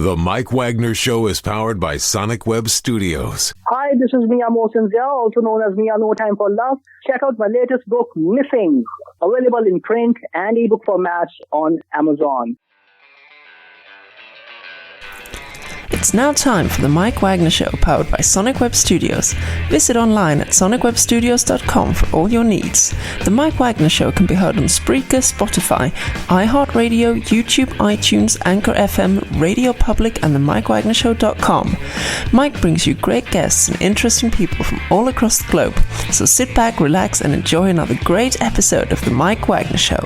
The Mike Wagner Show is powered by Sonic Web Studios. Hi, this is Mia Mosinzia, also known as Mia No Time for Love. Check out my latest book, Missing, available in print and ebook formats on Amazon. It's now time for the Mike Wagner Show, powered by Sonic Web Studios. Visit online at sonicwebstudios.com for all your needs. The Mike Wagner Show can be heard on Spreaker, Spotify, iHeartradio, YouTube, iTunes, Anchor FM, Radio Public, and the MikeWagnerShow.com. Mike brings you great guests and interesting people from all across the globe. So sit back, relax, and enjoy another great episode of the Mike Wagner Show.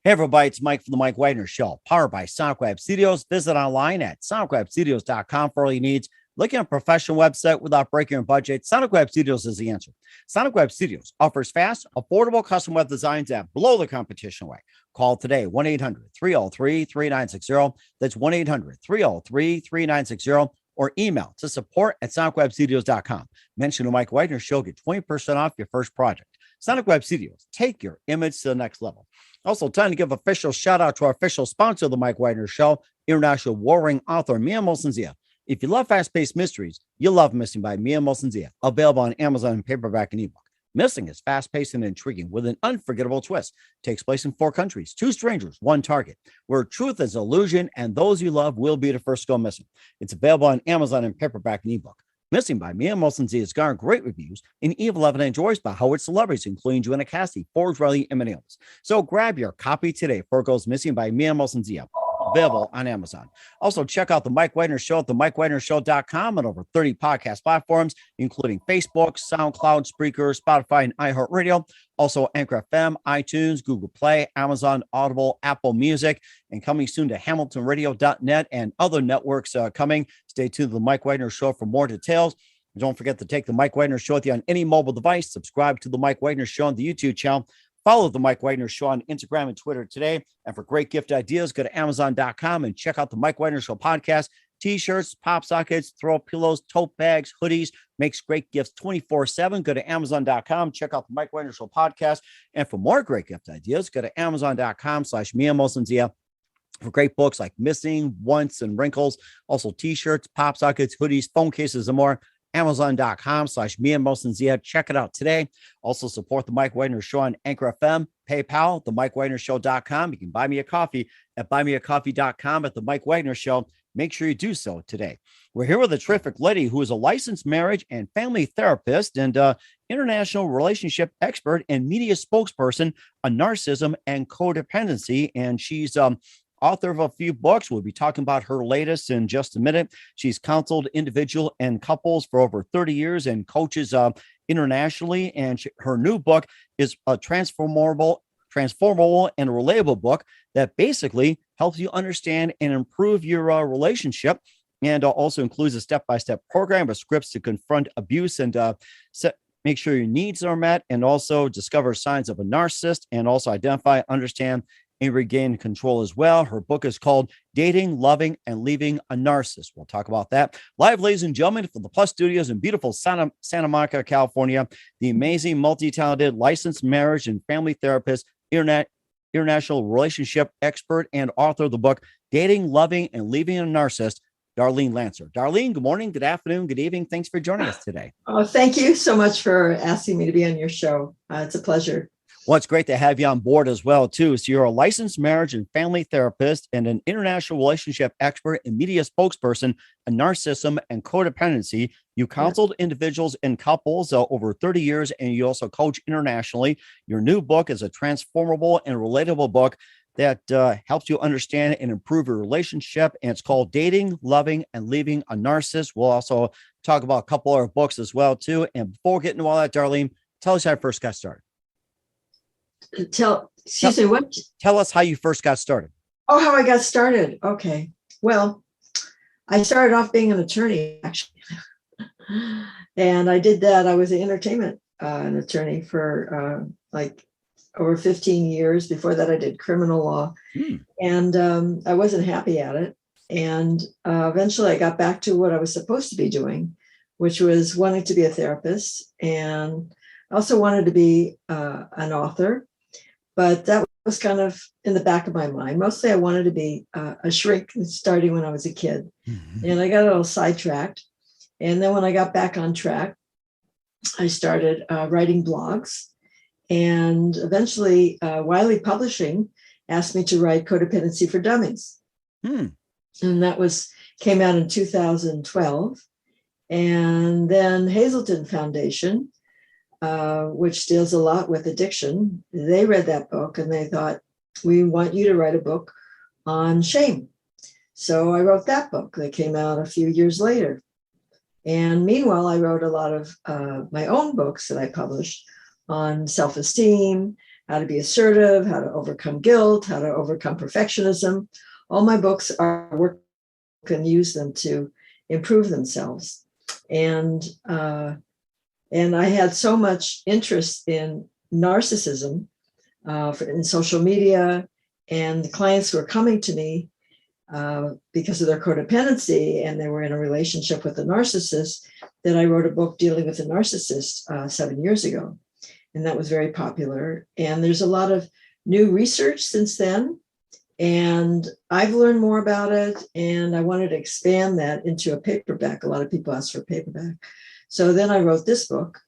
Hey everybody, it's Mike from the Mike Wagner Show, powered by Sonic Web Studios. Visit online at sonicwebstudios.com for all your needs. Looking at a professional website without breaking your budget, Sonic Web Studios is the answer. Sonic Web Studios offers fast, affordable custom web designs that blow the competition away. Call today, 1-800-303-3960. That's 1-800-303-3960. Or email to support@sonicwebstudios.com. Mention the Mike Wagner Show, get 20% off your first project. Sonic Web Studios, take your image to the next level. Also, time to give official shout out to our official sponsor of the Mike Wagner Show, international warring author Mia Mosinzia. If you love fast-paced mysteries, you'll love Missing by Mia Mosinzia, available on Amazon in paperback and ebook. Missing is fast-paced and intriguing with an unforgettable twist. Takes place in 4 countries, 2 strangers, 1 target, where truth is illusion and those you love will be the first to go missing. It's available on Amazon in paperback and ebook. Missing by Mia Mosinzia has garnered great reviews, and even loved and enjoyed by Howard celebrities, including Joanna Cassidy, Forbes, Riley, and many others. So grab your copy today before it goes missing by Mia Mosinzia. Available on Amazon. Also, check out the Mike Wagner Show at themikewagnershow.com and over 30 podcast platforms, including Facebook, SoundCloud, Spreaker, Spotify, and iHeartradio. Also, Anchor FM, iTunes, Google Play, Amazon, Audible, Apple Music, and coming soon to HamiltonRadio.net and other networks coming. Stay tuned to the Mike Wagner Show for more details. Don't forget to take the Mike Wagner Show with you on any mobile device. Subscribe to the Mike Wagner Show on the YouTube channel. Follow the Mike Wagner Show on Instagram and Twitter today. And for great gift ideas, go to Amazon.com and check out the Mike Wagner Show podcast. T-shirts, pop sockets, throw pillows, tote bags, hoodies, makes great gifts 24/7. Go to Amazon.com, check out the Mike Wagner Show podcast. And for more great gift ideas, go to Amazon.com/Mia Mosinzia for great books like Missing, Once, and Wrinkles. Also T-shirts, pop sockets, hoodies, phone cases, and more. Amazon.com/Mia Mosinzia. Check it out today. Also support the Mike Wagner Show on Anchor FM, PayPal, themikewagnershow.com. You can buy me a coffee at buymeacoffee.com at the Mike Wagner Show. Make sure you do so today. We're here with a terrific lady who is a licensed marriage and family therapist and international relationship expert and media spokesperson on narcissism and codependency. And she's author of a few books. We'll be talking about her latest in just a minute. She's counseled individual and couples for over 30 years and coaches internationally. And her new book is a transformable and relatable book that basically helps you understand and improve your relationship, and also includes a step-by-step program with scripts to confront abuse and make sure your needs are met, and also discover signs of a narcissist, and also identify, understand, and regain control as well. Her book is called Dating, Loving, and Leaving a Narcissist. We'll talk about that. Live, ladies and gentlemen, from the Plus Studios in beautiful Santa Monica, California, the amazing, multi-talented, licensed marriage and family therapist, international relationship expert, and author of the book Dating, Loving, and Leaving a Narcissist, Darlene Lancer. Darlene, good morning, good afternoon, good evening. Thanks for joining us today. Oh, thank you so much for asking me to be on your show. It's a pleasure. Well, it's great to have you on board as well, too. So you're a licensed marriage and family therapist and an international relationship expert and media spokesperson on narcissism and codependency. You counseled individuals and couples over 30 years, and you also coach internationally. Your new book is a transformable and relatable book that helps you understand and improve your relationship. And it's called Dating, Loving, and Leaving a Narcissist. We'll also talk about a couple of our books as well, too. And before we get into all that, Darlene, tell us how you first got started. Excuse me, what? Tell us how you first got started. Oh, how I got started. Okay. Well, I started off being an attorney, actually. And I did that. I was an entertainment an attorney for like over 15 years. Before that, I did criminal law. And I wasn't happy at it. And eventually I got back to what I was supposed to be doing, which was wanting to be a therapist. And I also wanted to be an author, but that was kind of in the back of my mind. Mostly I wanted to be a shrink starting when I was a kid. Mm-hmm. And I got a little sidetracked. And then when I got back on track, I started writing blogs. And eventually Wiley Publishing asked me to write Codependency for Dummies. And that came out in 2012. And then Hazelden Foundation, which deals a lot with addiction, they read that book and they thought, we want you to write a book on shame. So I wrote that book that came out a few years later. And meanwhile, I wrote a lot of my own books that I published on self-esteem, how to be assertive, how to overcome guilt, how to overcome perfectionism. All my books are work can use them to improve themselves. And I had so much interest in narcissism in social media, and the clients were coming to me because of their codependency, and they were in a relationship with a narcissist, that I wrote a book dealing with a narcissist 7 years ago. And that was very popular. And there's a lot of new research since then. And I've learned more about it. And I wanted to expand that into a paperback. A lot of people ask for a paperback. So then I wrote this book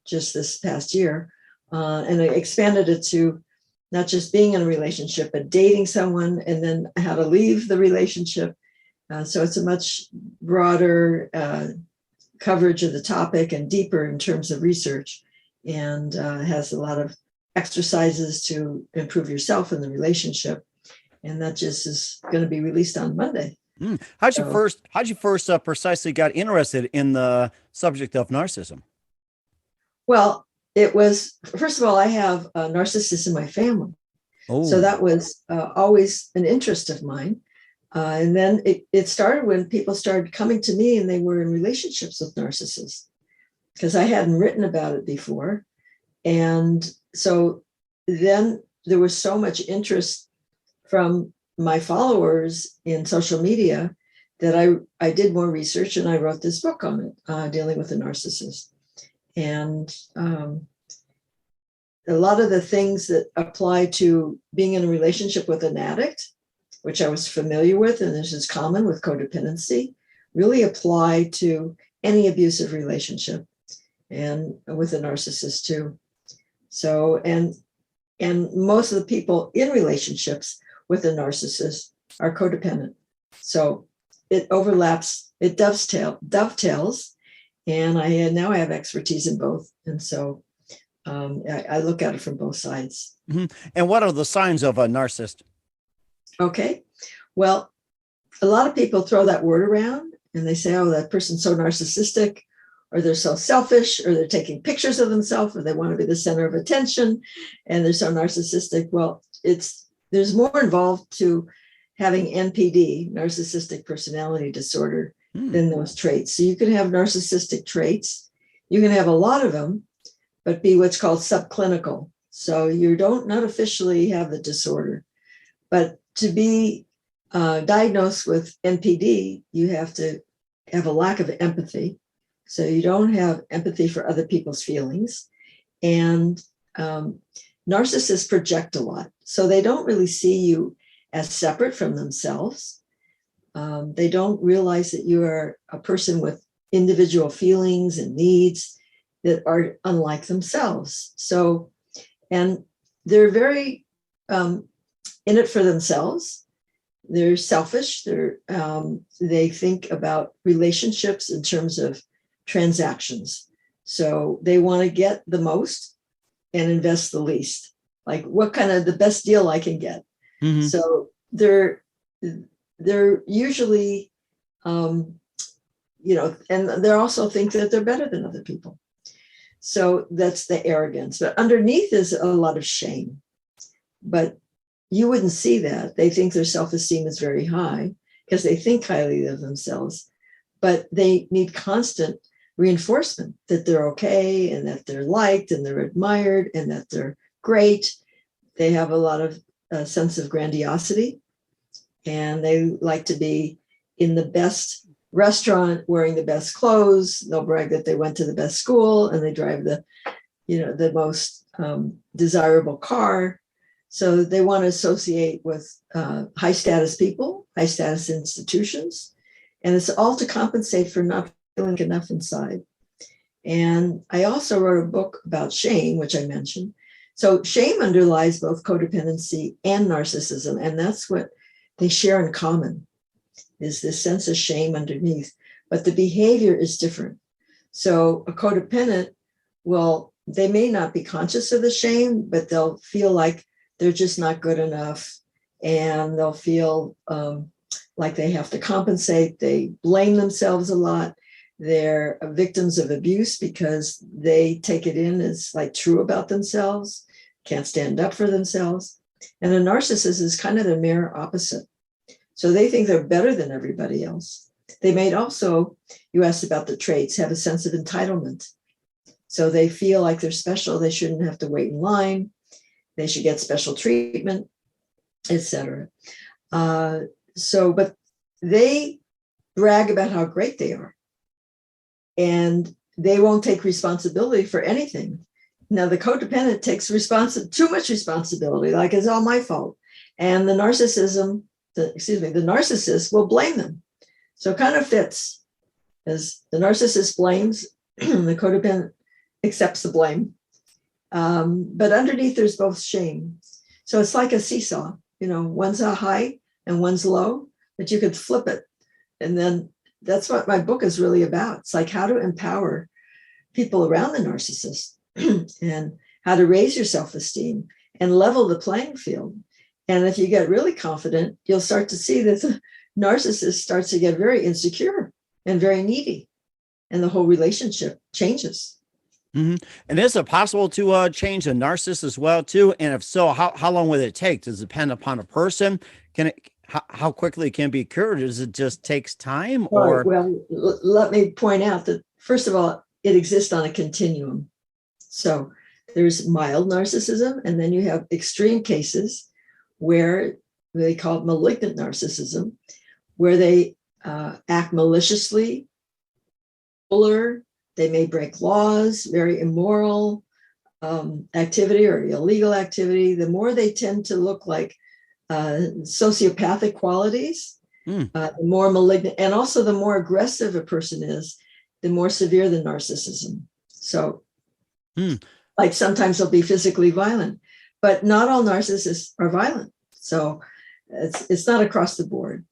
just this past year. And I expanded it to not just being in a relationship, but dating someone and then how to leave the relationship. So it's a much broader coverage of the topic and deeper in terms of research, and has a lot of exercises to improve yourself in the relationship. And that just is going to be released on Monday. How'd you first precisely got interested in the subject of narcissism? Well, it was, first of all, I have a narcissist in my family. Oh. So that was always an interest of mine. And then it started when people started coming to me and they were in relationships with narcissists, because I hadn't written about it before. And so then there was so much interest from my followers in social media that I did more research and I wrote this book on it, dealing with a narcissist. And a lot of the things that apply to being in a relationship with an addict, which I was familiar with, and this is common with codependency, really apply to any abusive relationship and with a narcissist too. So, and most of the people in relationships with a narcissist are codependent. So it overlaps, it dovetails, and now I have expertise in both. And so I look at it from both sides. Mm-hmm. And what are the signs of a narcissist? Okay. Well, a lot of people throw that word around and they say, oh, that person's so narcissistic, or they're so selfish, or they're taking pictures of themselves, or they want to be the center of attention, and they're so narcissistic. Well, there's more involved to having NPD, narcissistic personality disorder, than those traits. So you can have narcissistic traits. You can have a lot of them, but be what's called subclinical. So you not officially have the disorder, but to be diagnosed with NPD, you have to have a lack of empathy. So you don't have empathy for other people's feelings. And narcissists project a lot. So they don't really see you as separate from themselves. They don't realize that you are a person with individual feelings and needs that are unlike themselves. So, and they're very in it for themselves. They're selfish. They think about relationships in terms of transactions. So they want to get the most and invest the least. Like, what kind of the best deal I can get. Mm-hmm. So they're usually, and they also think that they're better than other people. So that's the arrogance. But underneath is a lot of shame. But you wouldn't see that. They think their self-esteem is very high because they think highly of themselves, but they need constant reinforcement that they're okay and that they're liked and they're admired and that they're great. They have a lot of sense of grandiosity, and they like to be in the best restaurant, wearing the best clothes. They'll brag that they went to the best school and they drive the the most desirable car. So they want to associate with high status people, high status institutions. And it's all to compensate for not feeling enough inside. And I also wrote a book about shame, which I mentioned. So shame underlies both codependency and narcissism. And that's what they share in common, is this sense of shame underneath. But the behavior is different. So a codependent they may not be conscious of the shame, but they'll feel like they're just not good enough. And they'll feel like they have to compensate. They blame themselves a lot. They're victims of abuse because they take it in as like true about themselves, can't stand up for themselves. And a narcissist is kind of the mirror opposite. So they think they're better than everybody else. They may also, you asked about the traits, have a sense of entitlement. So they feel like they're special. They shouldn't have to wait in line. They should get special treatment, etc. But they brag about how great they are. And they won't take responsibility for anything. Now, the codependent takes too much responsibility, like it's all my fault. And the narcissist will blame them. So it kind of fits, as the narcissist blames, the codependent accepts the blame. But underneath, there's both shame. So it's like a seesaw, one's a high and one's low, but you could flip it. And then that's what my book is really about. It's like how to empower people around the narcissist and how to raise your self-esteem and level the playing field. And if you get really confident, you'll start to see that the narcissist starts to get very insecure and very needy, and the whole relationship changes. Mm-hmm. And is it possible to change a narcissist as well, too? And if so, how long will it take? Does it depend upon a person? How quickly it can be cured? Does it just takes time? Or let me point out that, first of all, it exists on a continuum. So there's mild narcissism, and then you have extreme cases where they call it malignant narcissism, where they act maliciously, they may break laws, very immoral activity or illegal activity. The more they tend to look like sociopathic qualities, the more malignant, and also the more aggressive a person is, the more severe the narcissism. So like sometimes they'll be physically violent, but not all narcissists are violent. So it's not across the board.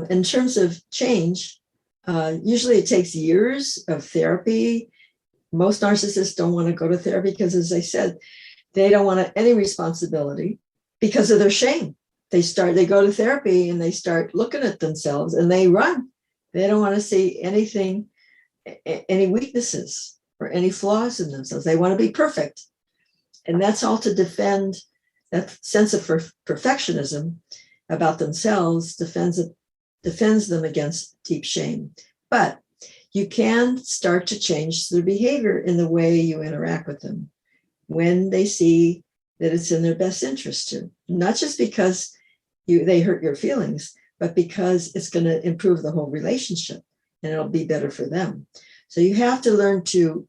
In terms of change, usually it takes years of therapy. Most narcissists don't want to go to therapy because, as I said, they don't want any responsibility because of their shame. They go to therapy and they start looking at themselves and they run. They don't want to see anything, any weaknesses or any flaws in themselves. They want to be perfect. And that's all to defend that sense of perfectionism about themselves, defends them against deep shame. But you can start to change their behavior in the way you interact with them when they see that it's in their best interest to, not just because they hurt your feelings, but because it's going to improve the whole relationship and it'll be better for them. So you have to learn to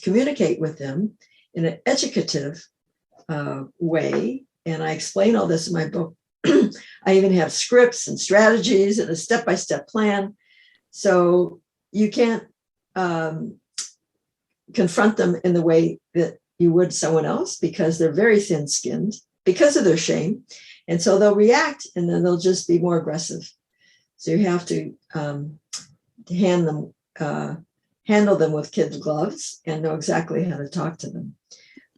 communicate with them in an educative way. And I explain all this in my book. I even have scripts and strategies and a step-by-step plan. So you can't confront them in the way that you would someone else because they're very thin-skinned because of their shame. And so they'll react and then they'll just be more aggressive. So you have to handle them with kid gloves and know exactly how to talk to them.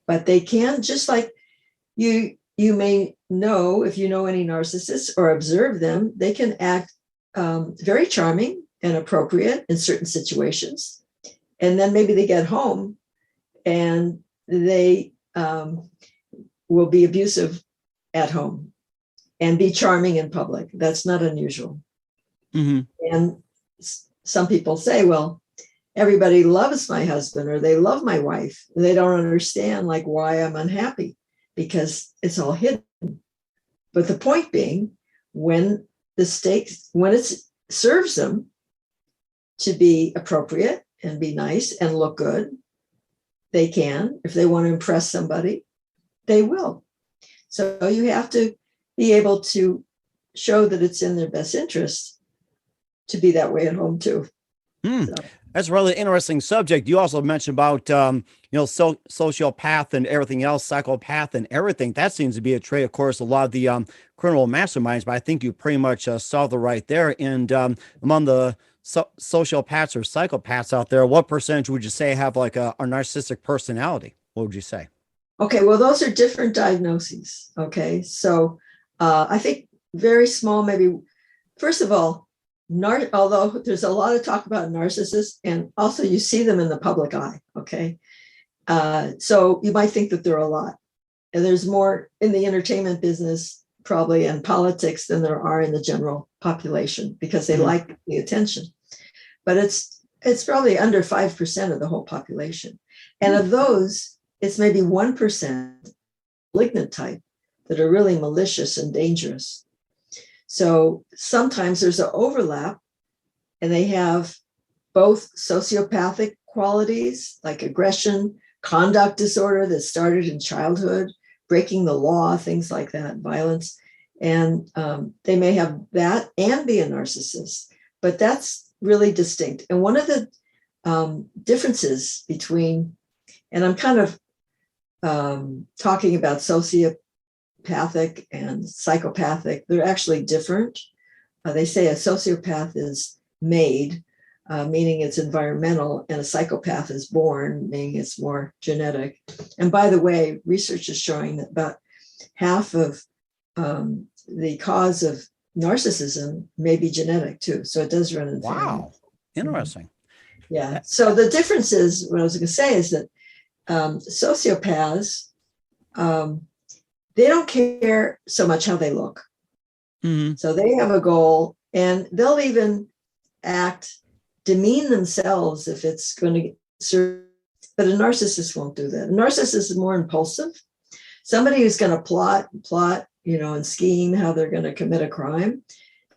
But they can, just like you may know, if you know any narcissists or observe them, they can act very charming and appropriate in certain situations. And then maybe they get home and they will be abusive at home and be charming in public. That's not unusual. Mm-hmm. And some people say, well, everybody loves my husband or they love my wife. They don't understand like why I'm unhappy because it's all hidden. But the point being, when it serves them to be appropriate and be nice and look good, they can. If they want to impress somebody, they will. So you have to be able to show that it's in their best interest to be that way at home too. So. That's a really interesting subject. You also mentioned about, sociopath and everything else, psychopath and everything. That seems to be a trait, of course, a lot of the criminal masterminds, but I think you pretty much solved it right there. And among the sociopaths or psychopaths out there, what percentage would you say have like a narcissistic personality? What would you say? Okay, well, those are different diagnoses. Okay, so I think very small, maybe, first of all, although there's a lot of talk about narcissists, and also you see them in the public eye, okay? So you might think that there are a lot. And there's more in the entertainment business, probably, and politics than there are in the general population because they like the attention. But it's probably under 5% of the whole population. And of those, it's maybe 1% malignant type that are really malicious and dangerous. So sometimes there's an overlap, and they have both sociopathic qualities like aggression, conduct disorder that started in childhood, breaking the law, things like that, violence. And they may have that and be a narcissist, but that's really distinct. And one of the differences between, and I'm kind of talking about sociopathic and psychopathic, they're actually different. They say a sociopath is made, meaning it's environmental, and a psychopath is born, meaning it's more genetic. And by the way, research is showing that about half of the cause of narcissism may be genetic too. So it does run in the family. Wow, interesting. Yeah. So the difference is, what I was going to say is that sociopaths, they don't care so much how they look. So they have a goal, and they'll even demean themselves if it's going to serve. But a narcissist won't do that. A narcissist is more impulsive. Somebody who's going to plot, and scheme how they're going to commit a crime.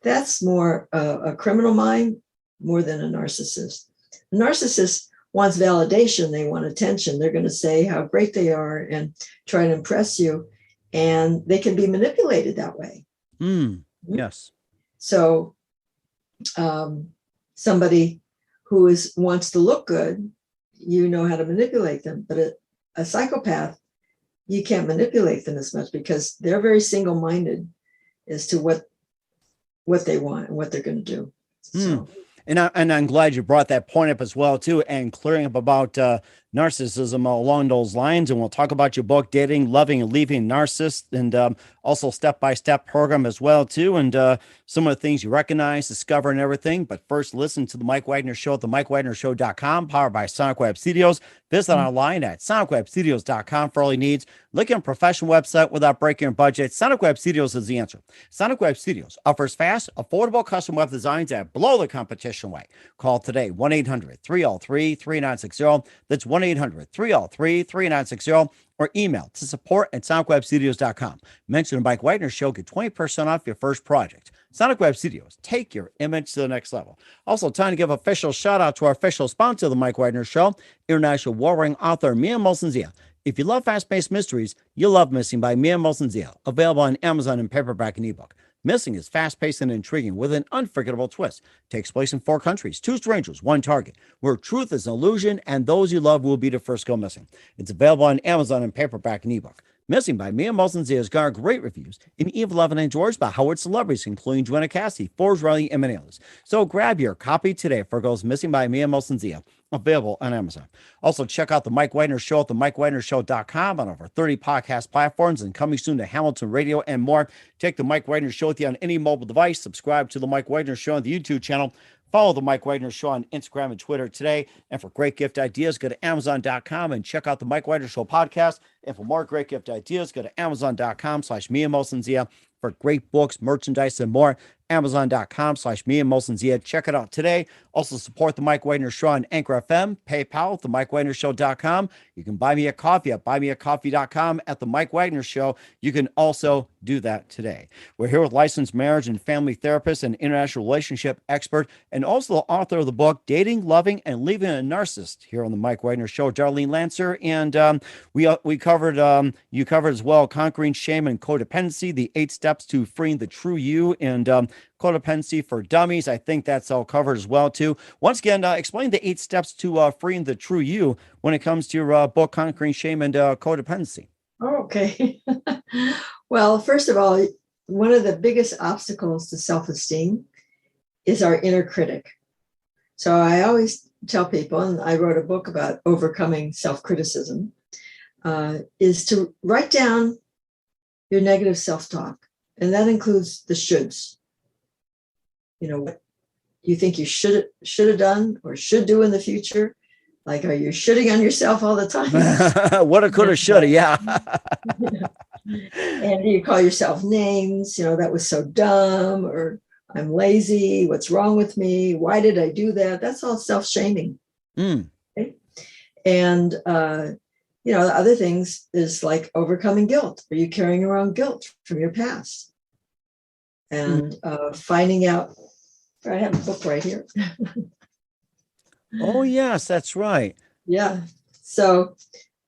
That's more a criminal mind more than a narcissist. A narcissist wants validation. They want attention. They're going to say how great they are and try to impress you. And they can be manipulated that way. Yes. So somebody who wants to look good, you know how to manipulate them. But a psychopath, you can't manipulate them as much because they're very single-minded as to what they want and what they're going to do. So. And I'm glad you brought that point up as well, too, and clearing up about narcissism along those lines. And we'll talk about your book, Dating, Loving, and Leaving Narcissists, and also step-by-step program as well, too, and some of the things you recognize, discover, and everything. But first, listen to the Mike Wagner Show at themikewagnershow.com, powered by Sonic Web Studios. Visit online at sonicwebstudios.com for all your needs. Look at a professional website without breaking your budget. Sonic Web Studios is the answer. Sonic Web Studios offers fast, affordable custom web designs that blow the competition away. Call today, 1-800-303-3960. That's 1-800-303-3960. Or email to support@sonicwebstudios.com. Mention the Mike Wagner Show, get 20% off your first project. Sonic Web Studios, take your image to the next level. Also, time to give official shout out to our official sponsor of the Mike Wagner Show, international warring author Mia Molson-Zia. If you love fast-paced mysteries, you'll love Missing by Mia Molson-Zia, available on Amazon in paperback and ebook. Missing is fast-paced and intriguing with an unforgettable twist. Takes place in 4 countries, 2 strangers, 1 target, where truth is an illusion and those you love will be the first go missing. It's available on Amazon in paperback and ebook. Missing by Mia Molson-Zia has garnered great reviews in Eve 11 and George by Howard celebrities, including Joanna Cassidy, Forbes, Riley, and many others. So grab your copy today for Goes Missing by Mia Molson-Zia, available on Amazon. Also, check out the Mike Wagner Show at themikewagnershow.com on over 30 podcast platforms and coming soon to Hamilton Radio and more. Take the Mike Wagner Show with you on any mobile device. Subscribe to the Mike Wagner Show on the YouTube channel. Follow the Mike Wagner Show on Instagram and Twitter today. And for great gift ideas, go to Amazon.com and check out the Mike Wagner Show podcast. And for more great gift ideas, go to Amazon.com/Mia Molson-Zia for great books, merchandise, and more. Amazon.com/me and Check it out today. Also support the Mike Wagner Show on Anchor FM, PayPal, themikewagnershow.com. You can buy me a coffee at buymeacoffee.com at the Mike Wagner Show. You can also do that today. We're here with licensed marriage and family therapist and international relationship expert, and also the author of the book, Dating, Loving, and Leaving a Narcissist, here on the Mike Wagner Show, Darlene Lancer. And we covered, you covered as well, conquering shame and codependency, the 8 steps to freeing the true you, and codependency for dummies. I think that's all covered as well too. Once again, explain the 8 steps to freeing the true you when it comes to your book, Conquering Shame and Codependency. Okay. Well, first of all, one of the biggest obstacles to self-esteem is our inner critic. So I always tell people, and I wrote a book about overcoming self-criticism, is to write down your negative self-talk. And that includes the shoulds. You know, what you think you should have done or should do in the future. Like, are you shitting on yourself all the time? What coulda, shoulda, yeah. And you call yourself names, that was so dumb, or I'm lazy, what's wrong with me? Why did I do that? That's all self-shaming. Okay? And, the other things is like overcoming guilt. Are you carrying around guilt from your past? And finding out, I have a book right here. Oh, yes, that's right. Yeah. So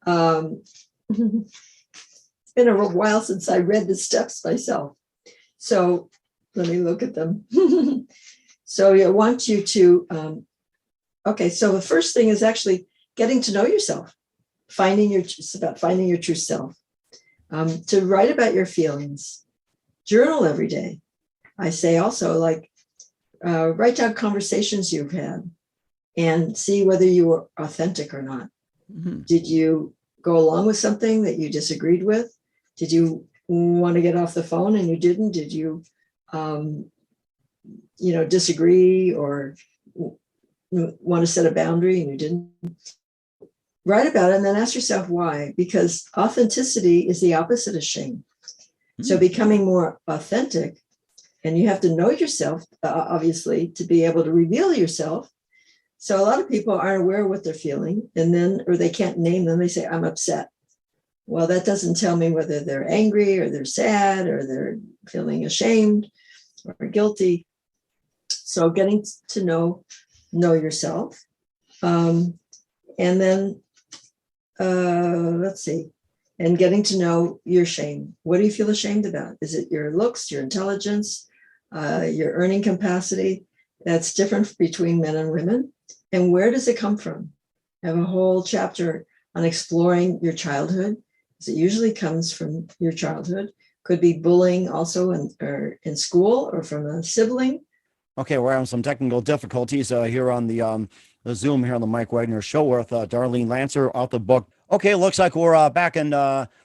it's been a while since I read the steps myself. So let me look at them. So I want you to, so the first thing is actually getting to know yourself, it's about finding your true self, to write about your feelings, journal every day. I say also, write down conversations you've had and see whether you were authentic or not. Mm-hmm. Did you go along with something that you disagreed with? Did you want to get off the phone and you didn't? Did you, disagree or want to set a boundary and you didn't? Write about it and then ask yourself why, because authenticity is the opposite of shame. Mm-hmm. So becoming more authentic, and you have to know yourself, obviously, to be able to reveal yourself. So a lot of people aren't aware of what they're feeling, or they can't name them. They say, I'm upset. Well, that doesn't tell me whether they're angry or they're sad or they're feeling ashamed or guilty. So getting to know yourself. And then, let's see. And getting to know your shame. What do you feel ashamed about? Is it your looks, your intelligence, your earning capacity? That's different between men and women. And where does it come from? I have a whole chapter on exploring your childhood, because it usually comes from your childhood. Could be bullying also in school or from a sibling. Okay, we're having some technical difficulties here on the Zoom here on the Mike Wagner Show with Darlene Lancer, author of the book. Okay, looks like we're back in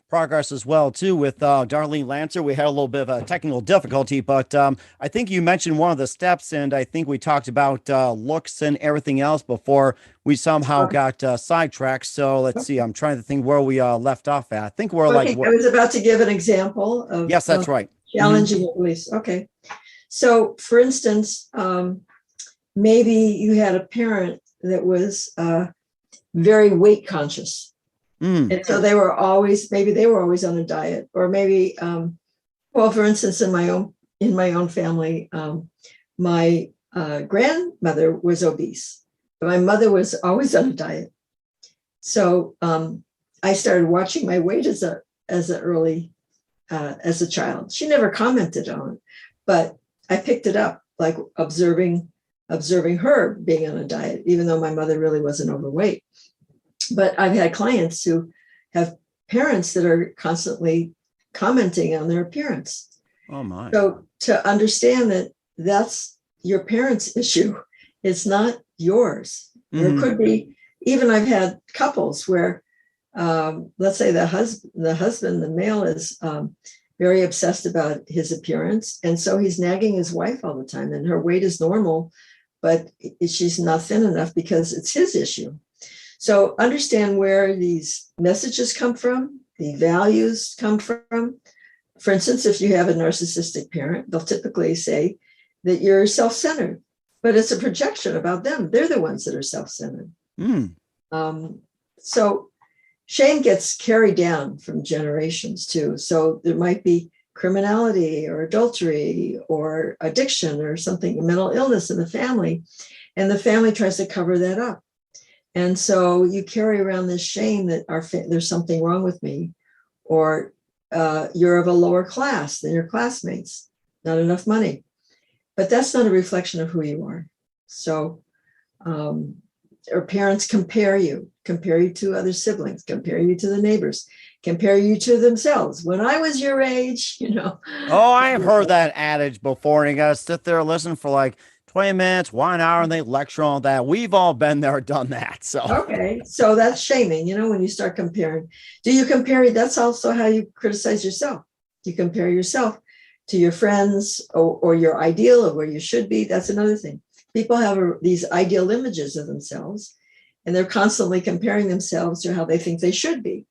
progress as well, too, with Darlene Lancer. We had a little bit of a technical difficulty, but I think you mentioned one of the steps, and I think we talked about looks and everything else before we somehow got sidetracked. So let's see. I'm trying to think where we left off at. I think we're I was about to give an example of yes, that's right. Challenging at least. Okay. So, for instance, maybe you had a parent that was very weight conscious. And so they were always on a diet, or maybe, for instance, in my own family, my grandmother was obese, but my mother was always on a diet. So I started watching my weight as a child. She never commented on it, but I picked it up, like observing her being on a diet, even though my mother really wasn't overweight. But I've had clients who have parents that are constantly commenting on their appearance. Oh my. So to understand that that's your parents' issue, it's not yours. Mm-hmm. There could be, even I've had couples where, let's say the husband, the male is very obsessed about his appearance. And so he's nagging his wife all the time, and her weight is normal, but she's not thin enough because it's his issue. So understand where these messages come from, the values come from For instance, if you have a narcissistic parent, they'll typically say that you're self-centered, but it's a projection about them. They're the ones that are self-centered. So shame gets carried down from generations too. So there might be criminality or adultery or addiction or something, mental illness in the family, and the family tries to cover that up. And so you carry around this shame that there's something wrong with me, or you're of a lower class than your classmates, not enough money. But that's not a reflection of who you are. So, or parents compare you to other siblings, compare you to the neighbors, compare you to themselves. When I was your age, Oh, I've heard that adage before, and you got to sit there and listen for like 20 minutes, 1 hour, and they lecture on that. We've all been there, done that. So, okay. So that's shaming, when you start comparing. Do you compare? That's also how you criticize yourself. You compare yourself to your friends or your ideal of where you should be. That's another thing. People have these ideal images of themselves, and they're constantly comparing themselves to how they think they should be.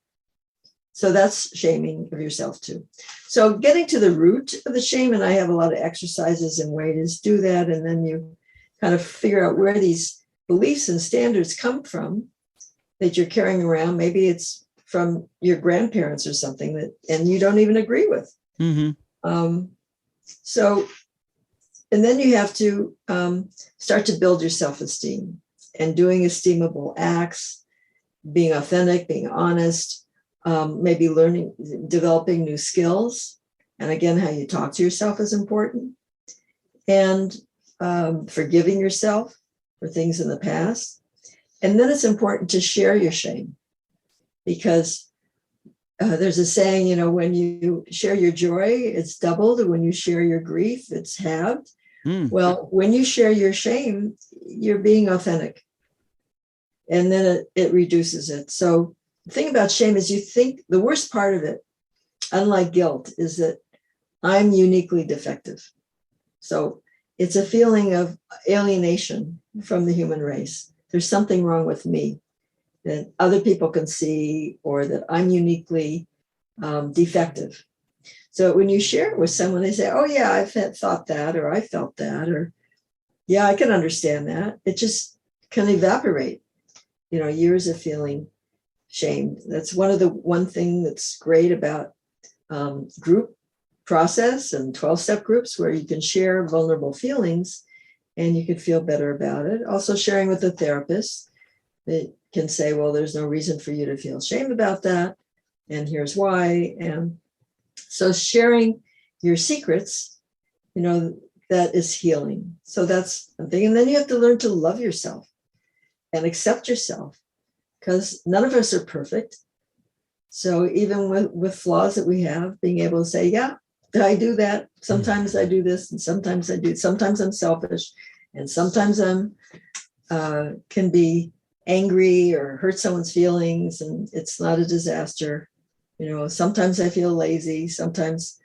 So that's shaming of yourself too. So getting to the root of the shame, and I have a lot of exercises and ways to do that. And then you kind of figure out where these beliefs and standards come from that you're carrying around. Maybe it's from your grandparents or something and you don't even agree with. And then you have to start to build your self-esteem and doing esteemable acts, being authentic, being honest, maybe developing new skills. And again, how you talk to yourself is important. And forgiving yourself for things in the past. And then it's important to share your shame, because there's a saying, when you share your joy, it's doubled. And when you share your grief, it's halved. Well, when you share your shame, you're being authentic. And then it reduces it. So the thing about shame is you think the worst part of it, unlike guilt, is that I'm uniquely defective. So it's a feeling of alienation from the human race. There's something wrong with me that other people can see, or that I'm uniquely defective. So when you share it with someone, they say, oh yeah, I've thought that, or I felt that, or yeah, I can understand that. It just can evaporate, years of feeling shame. That's one thing that's great about group process and 12-step groups, where you can share vulnerable feelings and you can feel better about it. Also sharing with a therapist that can say, well, there's no reason for you to feel shame about that, and here's why. And so sharing your secrets, that is healing. So that's something. And then you have to learn to love yourself and accept yourself, because none of us are perfect. So even with flaws that we have, being able to say, yeah, I do that. Sometimes I do this, and sometimes I do. Sometimes I'm selfish, and sometimes I'm can be angry or hurt someone's feelings, and it's not a disaster. Sometimes I feel lazy. Sometimes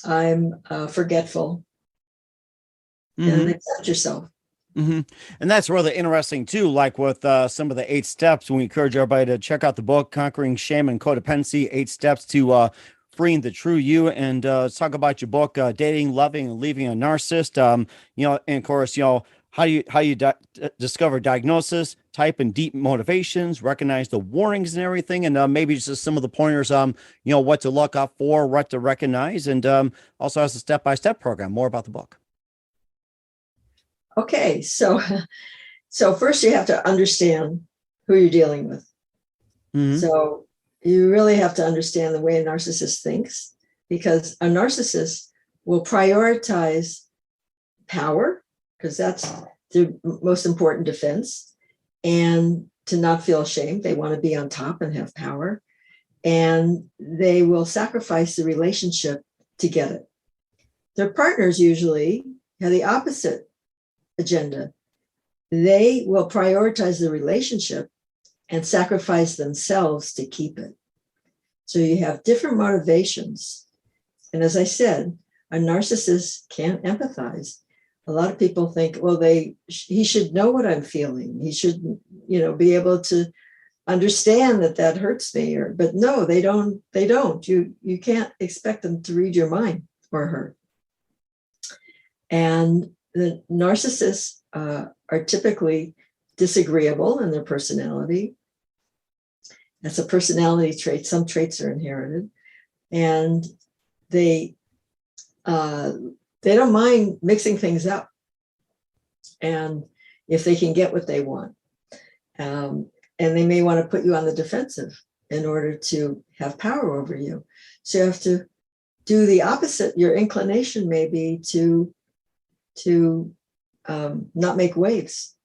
I'm forgetful. And accept yourself. And that's really interesting too. Like with some of the 8 steps, we encourage everybody to check out the book, Conquering Shame and Codependency: 8 Steps to Freeing the True You. And let's talk about your book, Dating, Loving, and Leaving a Narcissist. And of course, how you discover diagnosis, type and deep motivations, recognize the warnings and everything, and maybe just some of the pointers, what to look up for, what to recognize, and also has a step-by-step program. More about the book. Okay, so first you have to understand who you're dealing with. So you really have to understand the way a narcissist thinks, because a narcissist will prioritize power, because that's the most important defense, and to not feel ashamed. They want to be on top and have power, and they will sacrifice the relationship to get it. Their partners usually have the opposite agenda. They will prioritize the relationship and sacrifice themselves to keep it. So you have different motivations. And as I said, a narcissist can't empathize. A lot of people think, well, he should know what I'm feeling. He should, be able to understand that hurts me, but no, they don't. You can't expect them to read your mind or her. And the narcissists are typically disagreeable in their personality. That's a personality trait. Some traits are inherited, and they don't mind mixing things up, and if they can get what they want, and they may want to put you on the defensive in order to have power over you. So you have to do the opposite. Your inclination may be to not make waves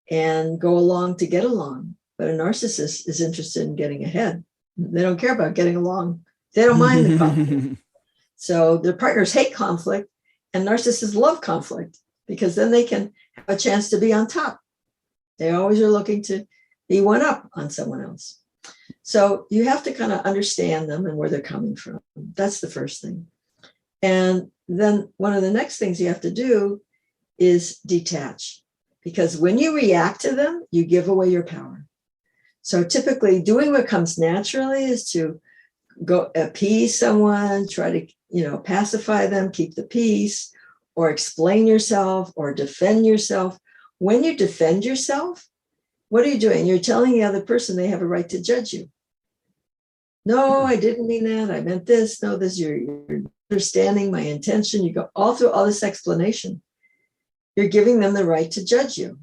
and go along to get along. But a narcissist is interested in getting ahead. They don't care about getting along. They don't mind the conflict. So their partners hate conflict, and narcissists love conflict because then they can have a chance to be on top. They always are looking to be one up on someone else. So you have to kind of understand them and where they're coming from. That's the first thing. And then one of the next things you have to do is detach, because when you react to them, you give away your power. So typically doing what comes naturally is to go appease someone, try to, pacify them, keep the peace, or explain yourself or defend yourself. When you defend yourself, what are you doing? You're telling the other person they have a right to judge you. No, I didn't mean that. I meant this. No, this, you're understanding my intention. You go all through all this explanation. You're giving them the right to judge you.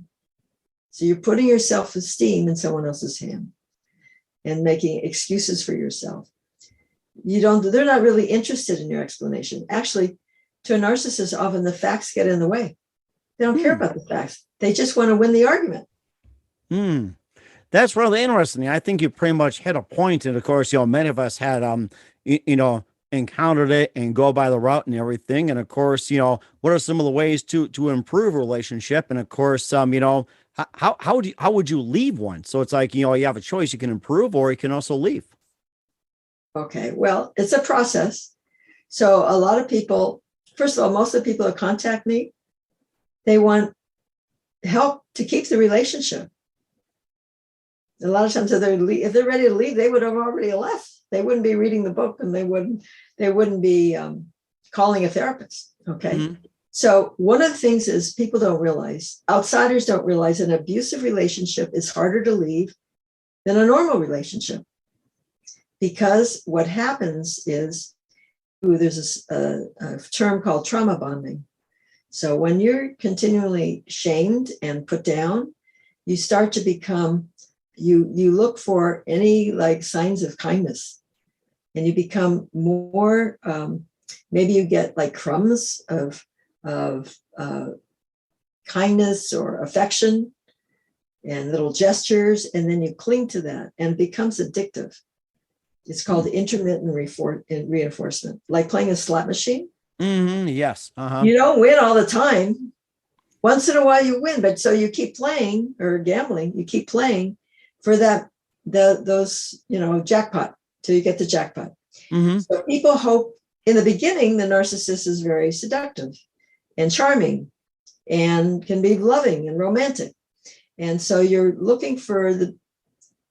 So you're putting your self-esteem in someone else's hand and making excuses for yourself. They're not really interested in your explanation. Actually, to a narcissist, often the facts get in the way. They don't care about the facts. They just want to win the argument. That's really interesting. I think you pretty much hit a point. And of course, many of us had, encountered it and go by the route and everything. And of course, what are some of the ways to improve a relationship? And of course, how would you leave one? So it's like, you have a choice. You can improve or you can also leave. Okay. Well, it's a process. So a lot of people, first of all, most of the people that contact me, they want help to keep the relationship. A lot of times if they're ready to leave, they would have already left. They wouldn't be reading the book, and they wouldn't be calling a therapist. Okay. Mm-hmm. So one of the things is people don't realize, outsiders don't realize, an abusive relationship is harder to leave than a normal relationship. Because what happens is there's a term called trauma bonding. So when you're continually shamed and put down, you start to become, you look for any signs of kindness, and you become more, maybe you get crumbs of kindness or affection and little gestures, and then you cling to that, and it becomes addictive. It's called intermittent reinforcement, like playing a slot machine. Mm-hmm, yes. Uh-huh. You don't win all the time. Once in a while you win, but so you keep playing, or gambling, you keep playing for those jackpot till you get the jackpot. Mm-hmm. So people hope in the beginning the narcissist is very seductive and charming and can be loving and romantic. And so you're looking for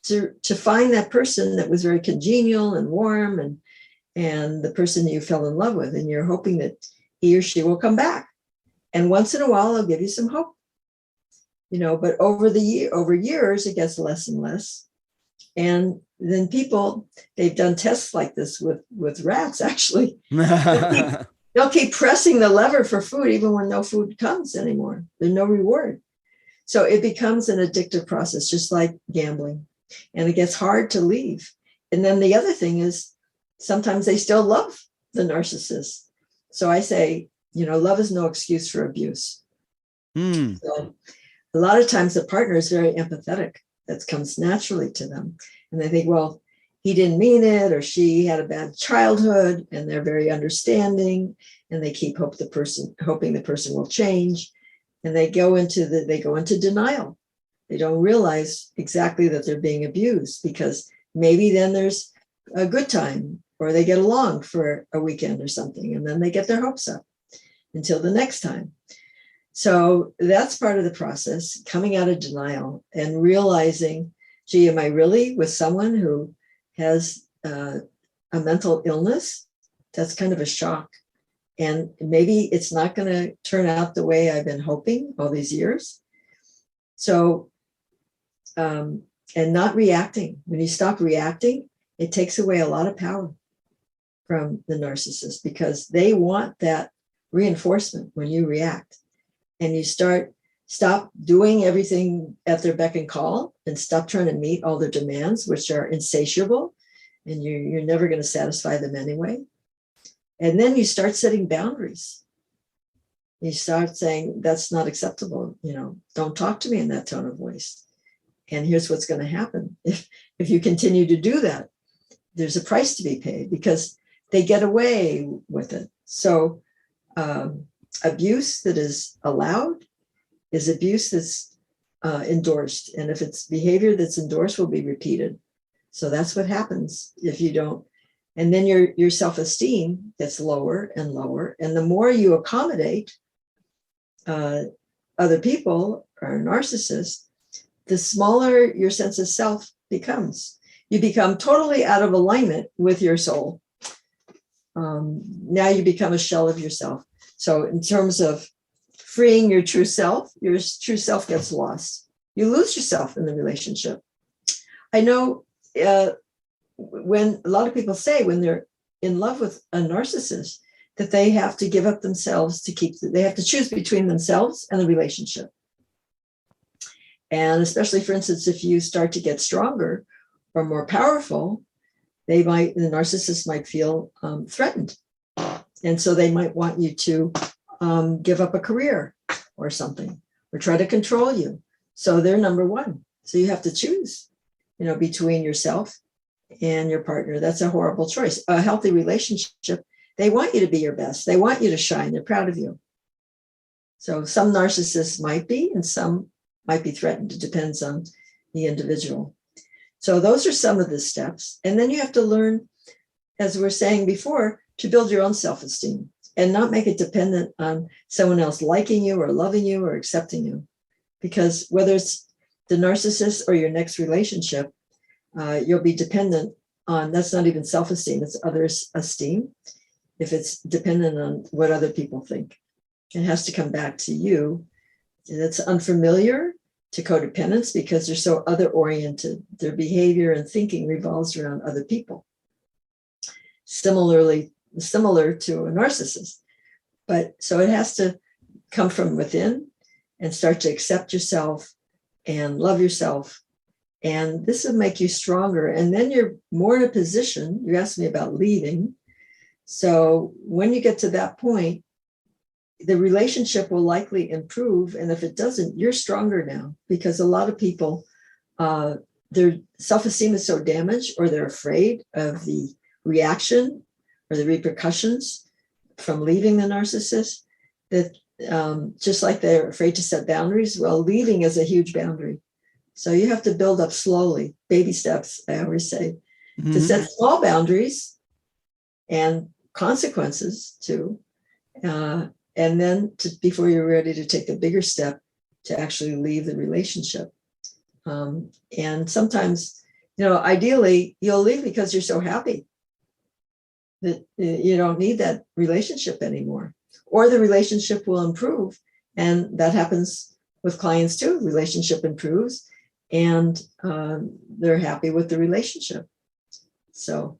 to find that person that was very congenial and warm and the person you fell in love with, and you're hoping that he or she will come back. And once in a while, they'll give you some hope, but over years, it gets less and less. And then they've done tests like this with rats, actually. They'll keep pressing the lever for food, even when no food comes anymore. There's no reward. So it becomes an addictive process, just like gambling. And it gets hard to leave. And then the other thing is, sometimes they still love the narcissist. So I say, love is no excuse for abuse. So a lot of times the partner is very empathetic. That comes naturally to them. And they think, well, he didn't mean it, or she had a bad childhood, and they're very understanding, and they keep hoping the person will change. And they go into denial. They don't realize exactly that they're being abused, because maybe then there's a good time, or they get along for a weekend or something, and then they get their hopes up until the next time. So that's part of the process, coming out of denial and realizing gee, am I really with someone who has a mental illness? That's kind of a shock. And maybe it's not going to turn out the way I've been hoping all these years. So, and not reacting. When you stop reacting, it takes away a lot of power from the narcissist, because they want that reinforcement when you react. And you stop doing everything at their beck and call, and stop trying to meet all their demands, which are insatiable, and you're never going to satisfy them anyway. And then you start setting boundaries. You start saying, that's not acceptable. Don't talk to me in that tone of voice. And here's what's going to happen. If you continue to do that, there's a price to be paid, because they get away with it. So abuse that is allowed is abuse that's endorsed. And if it's behavior that's endorsed, will be repeated. So that's what happens if you don't. And then your self-esteem gets lower and lower. And the more you accommodate other people or narcissists, the smaller your sense of self becomes. You become totally out of alignment with your soul. Now you become a shell of yourself. So in terms of freeing your true self gets lost. You lose yourself in the relationship. I know when a lot of people say when they're in love with a narcissist that they have to give up themselves they have to choose between themselves and the relationship. And especially, for instance, if you start to get stronger or more powerful, the narcissist might feel threatened. And so they might want you to give up a career or something, or try to control you. So they're number one. So you have to choose, between yourself and your partner. That's a horrible choice. A healthy relationship, they want you to be your best. They want you to shine. They're proud of you. So some narcissists might be, and some might be threatened. It depends on the individual. So those are some of the steps. And then you have to learn, as we were saying before, to build your own self-esteem and not make it dependent on someone else liking you or loving you or accepting you. Because whether it's the narcissist or your next relationship, you'll be dependent on, that's not even self-esteem, it's others' esteem. If it's dependent on what other people think, it has to come back to you. That's unfamiliar to codependents because they're so other-oriented. Their behavior and thinking revolves around other people. Similar to a narcissist. But so it has to come from within and start to accept yourself and love yourself. And this will make you stronger. And then you're more in a position, you asked me about leaving. So when you get to that point, the relationship will likely improve. And if it doesn't, you're stronger now, because a lot of people, their self-esteem is so damaged, or they're afraid of the reaction or the repercussions from leaving the narcissist, that just like they're afraid to set boundaries, well, leaving is a huge boundary. So you have to build up slowly, baby steps, I always say, to set small boundaries and consequences too. And then before you're ready to take the bigger step to actually leave the relationship. And sometimes, ideally you'll leave because you're so happy that you don't need that relationship anymore, or the relationship will improve. And that happens with clients too. Relationship improves and they're happy with the relationship. So.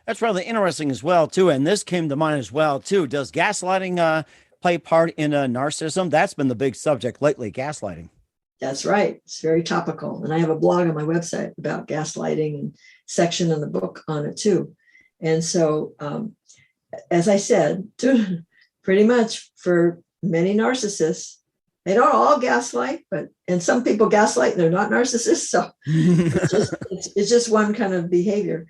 That's rather interesting as well, too. And this came to mind as well, too. Does gaslighting play part in narcissism? That's been the big subject lately, gaslighting. That's right. It's very topical. And I have a blog on my website about gaslighting and section in the book on it, too. And so, as I said, pretty much for many narcissists, they don't all gaslight, and some people gaslight and they're not narcissists. So it's just one kind of behavior.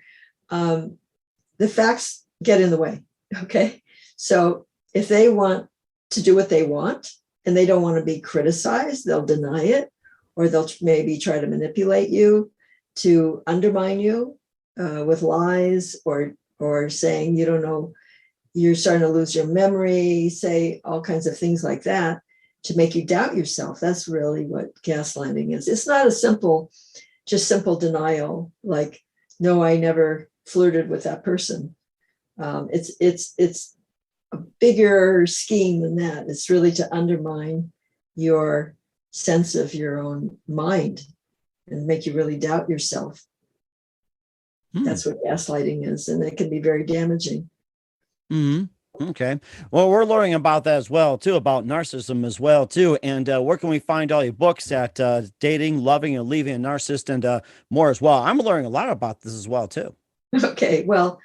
The facts get in the way. Okay. So if they want to do what they want and they don't want to be criticized, they'll deny it, or they'll maybe try to manipulate you to undermine you with lies, or saying, you don't know, you're starting to lose your memory, say all kinds of things like that to make you doubt yourself. That's really what gaslighting is. It's not a simple denial, like, no, I never flirted with that person. It's a bigger scheme than that. It's really to undermine your sense of your own mind and make you really doubt yourself. That's what gaslighting is, and it can be very damaging. Okay. Well, we're learning about that as well, too, about narcissism as well, too. And where can we find all your books at Dating, Loving, and Leaving a Narcissist, and more as well? I'm learning a lot about this as well, too. Okay. Well,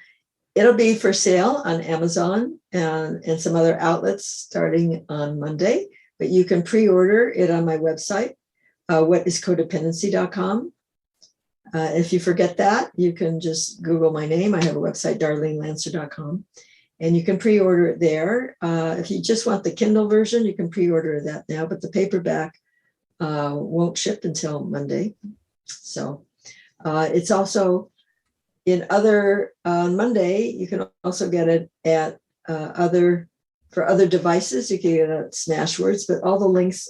it'll be for sale on Amazon and some other outlets starting on Monday, but you can pre-order it on my website, whatiscodependency.com. If you forget that, you can just Google my name. I have a website, darlenelancer.com, and you can pre-order it there. If you just want the Kindle version, you can pre-order that now, but the paperback won't ship until Monday. So it's also on Monday. You can also get it at other devices. You can get it at Smashwords, but all the links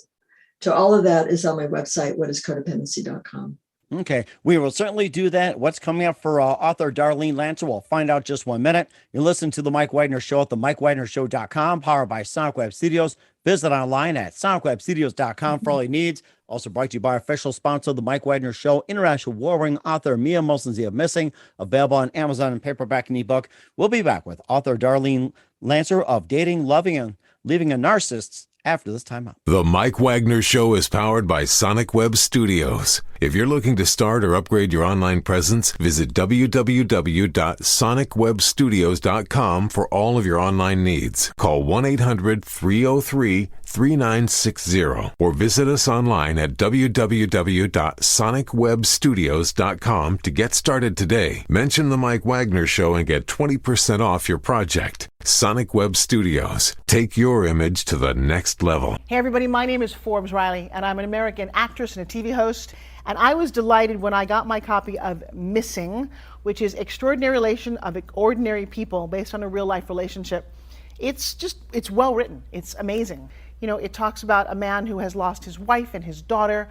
to all of that is on my website, whatiscodependency.com. Okay, we will certainly do that. What's coming up for author Darlene Lancer, we'll find out just 1 minute. You listen to The Mike Wagner Show at themikewagnershow.com, powered by Sonic Web Studios. Visit online at sonicwebstudios.com for all your needs. Also brought to you by official sponsor, The Mike Wagner Show, international war-ring author Mia Molson's of Missing, available on Amazon and paperback and ebook. We'll be back with author Darlene Lancer of Dating, Loving, and Leaving a Narcissist after this time out. The Mike Wagner Show is powered by Sonic Web Studios. If you're looking to start or upgrade your online presence, visit www.sonicwebstudios.com for all of your online needs. Call 1-800-303-3960 or visit us online at www.sonicwebstudios.com to get started today. Mention The Mike Wagner Show and get 20% off your project. Sonic Web Studios. Take your image to the next level. Hey everybody, my name is Forbes Riley, and I'm an American actress and a TV host. And I was delighted when I got my copy of Missing, which is Extraordinary Relation of Ordinary People based on a real life relationship. It's well written. It's amazing. You know, it talks about a man who has lost his wife and his daughter,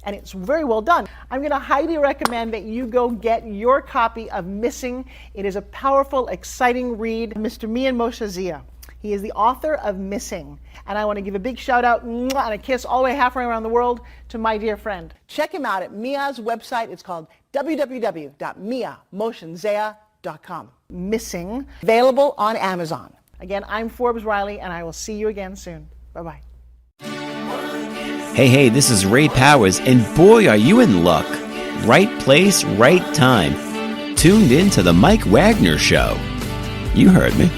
and it's very well done. I'm going to highly recommend that you go get your copy of Missing. It is a powerful, exciting read. Mr. Mian Moshe Zia. He is the author of Missing. And I want to give a big shout out and a kiss all the way halfway around the world to my dear friend. Check him out at Mia's website. It's called www.miamotionzea.com. Missing, available on Amazon. Again, I'm Forbes Riley, and I will see you again soon. Bye-bye. Hey, this is Ray Powers, and boy, are you in luck. Right place, right time. Tuned in to The Mike Wagner Show. You heard me.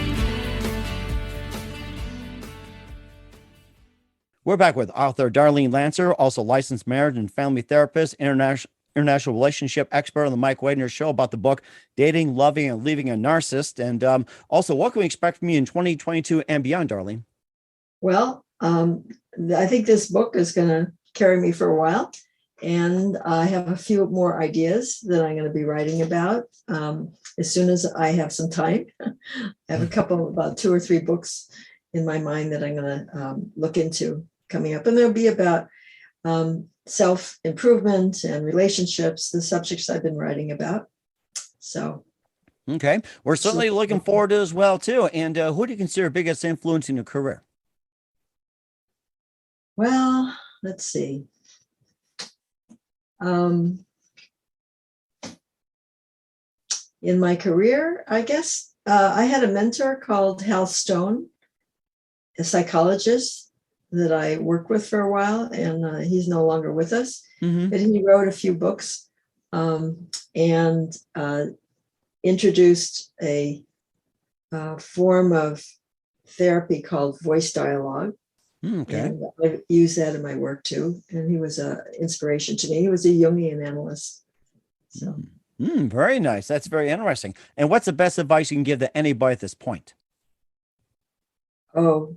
We're back with author Darlene Lancer, also licensed marriage and family therapist, international relationship expert on The Mike Wagner Show, about the book Dating, Loving, and Leaving a Narcissist. And also, what can we expect from you in 2022 and beyond, Darlene? Well, I think this book is going to carry me for a while, and I have a few more ideas that I'm going to be writing about as soon as I have some time. I have about 2 or 3 books in my mind that I'm going to look into coming up, and they'll be about self-improvement and relationships, the subjects I've been writing about. So, okay, we're certainly looking forward to it as well too. And who do you consider biggest influence in your career? Well, let's see. In my career, I guess I had a mentor called Hal Stone, a psychologist that I worked with for a while, and he's no longer with us. Mm-hmm. But he wrote a few books and introduced a form of therapy called voice dialogue. Okay. And I use that in my work too. And he was an inspiration to me. He was a Jungian analyst. So. Very nice. That's very interesting. And what's the best advice you can give to anybody at this point? Oh,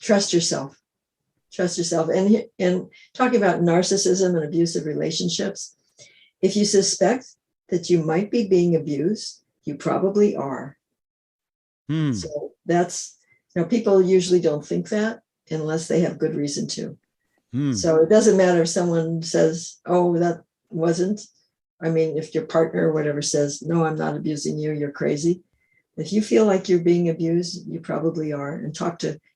trust yourself. Trust yourself. And talking about narcissism and abusive relationships, if you suspect that you might be being abused, you probably are. So that's, people usually don't think that. unless they have good reason to. So it doesn't matter if someone says, oh, that wasn't. I mean, if your partner or whatever says, no, I'm not abusing you, you're crazy. If you feel like you're being abused, you probably are, and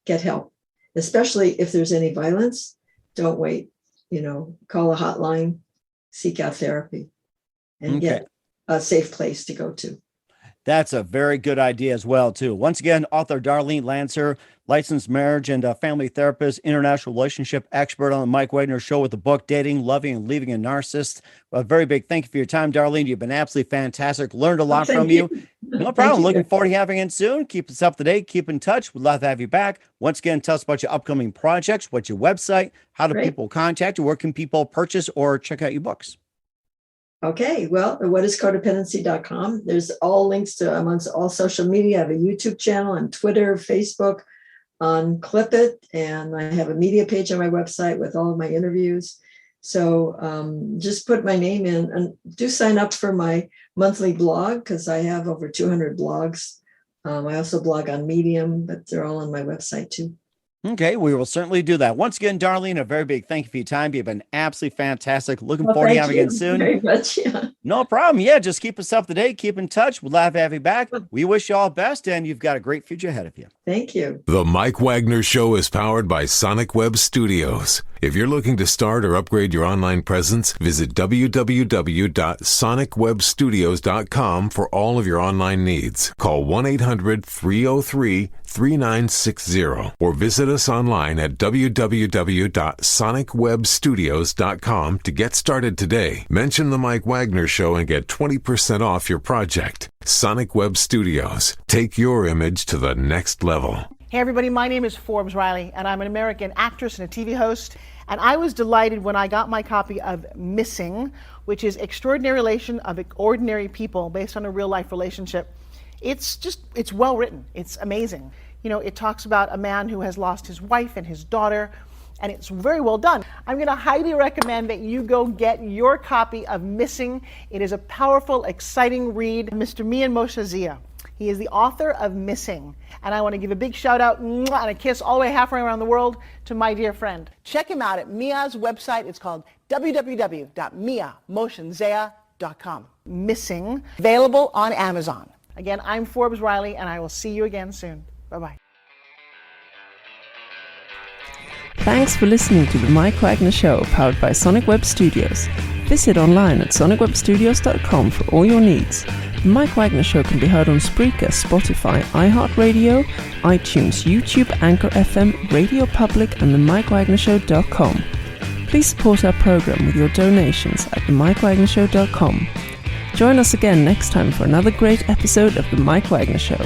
get help, especially if there's any violence. Don't wait, call a hotline, seek out therapy, and get a safe place to go to. That's a very good idea as well, too. Once again, author Darlene Lancer, licensed marriage and family therapist, international relationship expert on the Mike Wagner Show with the book, Dating, Loving, and Leaving a Narcissist. A very big thank you for your time, Darlene. You've been absolutely fantastic. Learned a lot from you. No problem. Looking forward to having you in soon. Keep us up to date. Keep in touch. We'd love to have you back. Once again, tell us about your upcoming projects. What's your website? How do people contact you? Where can people purchase or check out your books? Okay, well, whatiscodependency.com. There's all links to amongst all social media. I have a YouTube channel on Twitter, Facebook, on Clip It, and I have a media page on my website with all of my interviews. So just put my name in, and do sign up for my monthly blog, because I have over 200 blogs. I also blog on Medium, but they're all on my website too. Okay, we will certainly do that. Once again, Darlene, a very big thank you for your time. You've been absolutely fantastic. Looking forward to having you again soon. Very much, yeah. No problem. Yeah, just keep us up to date. Keep in touch. We'd love to have you back. We wish you all the best, and you've got a great future ahead of you. Thank you. The Mike Wagner Show is powered by Sonic Web Studios. If you're looking to start or upgrade your online presence, visit www.sonicwebstudios.com for all of your online needs. Call 1-800-303-3960 or visit us online at www.sonicwebstudios.com to get started today. Mention the Mike Wagner Show and get 20% off your project. Sonic Web Studios. Take your image to the next level. Hey everybody, my name is Forbes Riley, and I'm an American actress and a TV host. And I was delighted when I got my copy of Missing, which is Extraordinary Relation of Ordinary People based on a real life relationship. It's well written. It's amazing. It talks about a man who has lost his wife and his daughter, and it's very well done. I'm going to highly recommend that you go get your copy of Missing. It is a powerful, exciting read. Mr. Mian Moshe Zia. He is the author of Missing. And I want to give a big shout out and a kiss all the way halfway around the world to my dear friend. Check him out at Mia's website. It's called www.miamotionzea.com. Missing, available on Amazon. Again, I'm Forbes Riley, and I will see you again soon. Bye-bye. Thanks for listening to the Mike Wagner Show, powered by Sonic Web Studios. Visit online at sonicwebstudios.com for all your needs. The Mike Wagner Show can be heard on Spreaker, Spotify, iHeartradio, iTunes, YouTube, Anchor FM, Radio Public, and themikewagnershow.com. Please support our program with your donations at themikewagnershow.com. Join us again next time for another great episode of The Mike Wagner Show.